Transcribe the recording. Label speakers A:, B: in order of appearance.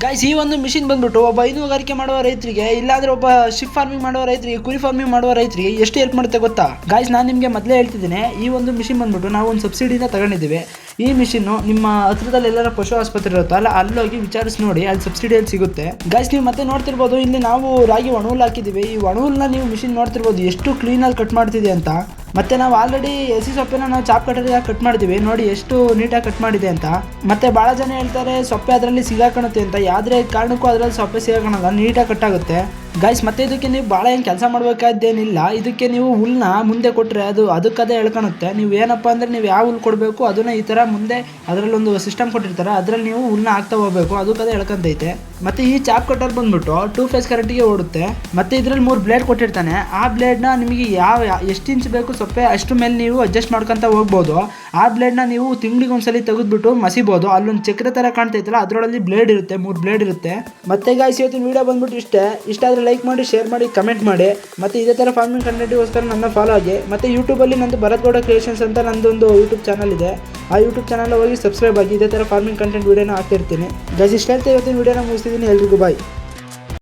A: Guys ಈ ಒಂದು machine ಬಂದ್ಬಿಟ್ಟು ಒಬ್ಬ ಹೈನುಗಾರಿಕೆ ಮಾಡುವ ರೈತರಿಗೆ ಇಲ್ಲಾಂದ್ರೆ ಒಬ್ಬ ಶಿಪ್ ಫಾರ್ಮಿಂಗ್ ಮಾಡುವ ರೈತರಿಗೆ ಕುರಿ ಫಾರ್ಮಿಂಗ್ ಮಾಡುವ ರೈತರಿಗೆ ಎಷ್ಟು ಹೆಲ್ಪ್ ಮಾಡುತ್ತೆ ಗೊತ್ತಾ ಗೈಸ್. ನಾನು ನಿಮಗೆ ಮೊದಲೇ ಹೇಳ್ತಿದ್ದೀನಿ, ಈ ಒಂದು ಮಿಷಿನ್ ಬಂದ್ಬಿಟ್ಟು ನಾವು ಒಂದು ಸಬ್ಸಿಡಿನ ತಗೊಂಡಿದ್ದೀವಿ. ಈ ಮಿಷಿನ್ನು ನಿಮ್ಮ ಹತ್ರದಲ್ಲಿ ಎಲ್ಲರ ಪಶು ಆಸ್ಪತ್ರೆ ಇರುತ್ತಲ್ಲ ಅಲ್ಲೋಗಿ ವಿಚಾರಿಸಿ ನೋಡಿ, ಅಲ್ಲಿ ಸಬ್ಸಿಡಿಯಲ್ಲಿ ಸಿಗುತ್ತೆ. ಗೈಸ್ ನೀವು ಮತ್ತೆ ನೋಡ್ತಿರ್ಬೋದು, ಇಲ್ಲಿ ನಾವು ರಾಗಿ ಒಣಹುಲ್ ಹಾಕಿದ್ದೀವಿ. ಈ ಒಣಹುಲ್ನ ನೀವು ಮಿಷಿನ್ ನೋಡ್ತಿರ್ಬೋದು ಎಷ್ಟು ಕ್ಲೀನಾಗಿ ಕಟ್ ಮಾಡ್ತಿದೆ ಅಂತ. ಮತ್ತೆ ನಾವು ಆಲ್ರೆಡಿ ಹಸಿ ಸೊಪ್ಪೆನ ನಾವು ಚಾಪ್ ಕಟ್ಟರಿಗೆ ಕಟ್ ಮಾಡಿದ್ದೀವಿ, ನೋಡಿ ಎಷ್ಟು ನೀಟಾಗಿ ಕಟ್ ಮಾಡಿದೆ ಅಂತ. ಮತ್ತೆ ಭಾಳ ಜನ ಹೇಳ್ತಾರೆ ಸೊಪ್ಪೆ ಅದರಲ್ಲಿ ಸಿಗಾಕಣುತ್ತೆ ಅಂತ, ಯಾವುದೇ ಕಾರಣಕ್ಕೂ ಅದರಲ್ಲಿ ಸೊಪ್ಪೆ ಸಿಗಾಕಣಲ್ಲ, ನೀಟಾಗಿ ಕಟ್ ಆಗುತ್ತೆ ಗೈಸ್. ಮತ್ತೆ ಇದಕ್ಕೆ ನೀವು ಭಾಳ ಏನು ಕೆಲಸ ಮಾಡಬೇಕಾದ್ದೇನಿಲ್ಲ. ಇದಕ್ಕೆ ನೀವು ಹುಲ್ನ ಮುಂದೆ ಕೊಟ್ಟರೆ ಅದು ಅದಕ್ಕದೇ ಎಳ್ಕೊಳುತ್ತೆ. ನೀವು ಏನಪ್ಪ ಅಂದರೆ ನೀವು ಯಾವ ಹುಲ್ ಕೊಡಬೇಕು ಅದನ್ನು ಈ ಥರ ಮುಂದೆ ಅದರಲ್ಲಿ ಒಂದು ಸಿಸ್ಟಮ್ ಕೊಟ್ಟಿರ್ತಾರೆ, ಅದರಲ್ಲಿ ನೀವು ಹುಲ್ನ ಹಾಕ್ತಾ ಹೋಗಬೇಕು, ಅದಕ್ಕದೇ ಎಳ್ಕೊಂತೈತೆ. ಮತ್ತು ಈ ಚಾಪ್ ಕಟ್ಟರ್ ಬಂದ್ಬಿಟ್ಟು 2 ಫೇಸ್ ಕರೆಂಟಿಗೆ ಓಡುತ್ತೆ. ಮತ್ತು ಇದರಲ್ಲಿ 3 ಬ್ಲೇಡ್ ಕೊಟ್ಟಿರ್ತಾನೆ. ಆ ಬ್ಲೇಡ್ನ ನಿಮಗೆ ಎಷ್ಟು ಇಂಚ್ ಬೇಕು ಸೊಪ್ಪೆ ಅಷ್ಟು ಮೇಲೆ ನೀವು ಅಡ್ಜಸ್ಟ್ ಮಾಡ್ಕೊತ ಹೋಗ್ಬೋದು. ಆ ಬ್ಲೇಡ್ನ ನೀವು ತಿಂಗಳಿಗೆ ಒಂದ್ಸಲಿ ತೆಗೆದುಬಿಟ್ಟು ಮಸಿಬೋದು. ಅಲ್ಲೊಂದು ಚಕ್ರ ಥರ ಕಾಣ್ತೈತಲ್ಲ ಅದರೊಳಗೆ ಬ್ಲೇಡ್ ಇರುತ್ತೆ, 3 ಬ್ಲೇಡ್ ಇರುತ್ತೆ. ಮತ್ತೆ ಗಾಯ್ಸ್ ಇವತ್ತಿನ ವೀಡಿಯೋ ಬಂದ್ಬಿಟ್ಟು ಇಷ್ಟ ಆದರೆ ಲೈಕ್ ಮಾಡಿ, ಶೇರ್ ಮಾಡಿ, ಕಮೆಂಟ್ ಮಾಡಿ. ಮತ್ತು ಇದೇ ಥರ ಫಾರ್ಮಿಂಗ್ ಕಂಟೆಂಟಿಗೋಸ್ಕರ ನನ್ನ ಫಾಲೋ ಆಗಿ. ಮತ್ತು ಯೂಟ್ಯೂಬಲ್ಲಿ ನಂದು ಭರತ್ ಗೌಡ ಕ್ರಿಯೇಷನ್ಸ್ ಅಂತ ನಂದೊಂದು ಯೂಟ್ಯೂಬ್ ಚಾನಲ್ ಇದೆ. ಆ ಯೂಟ್ಯೂಬ್ ಚಾನಲ್ ಹೋಗಿ ಸಬ್ಸ್ಕ್ರೈಬ್ ಆಗಿ. ಇದೇ ಥರ ಫಾರ್ಮಿಂಗ್ ಕಂಟೆಂಟ್ ವೀಡಿಯೋನ ಹಾಕ್ತಿರ್ತೀನಿ ಗೈಸ್. ಇಷ್ಟ ಅಂತ ಇವತ್ತಿನ ವೀಡಿಯೋನ ಮುಗಿಸ್ತಿದ್ದೀನಿ. ಎಲ್ರಿಗೂ ಬಾಯ್.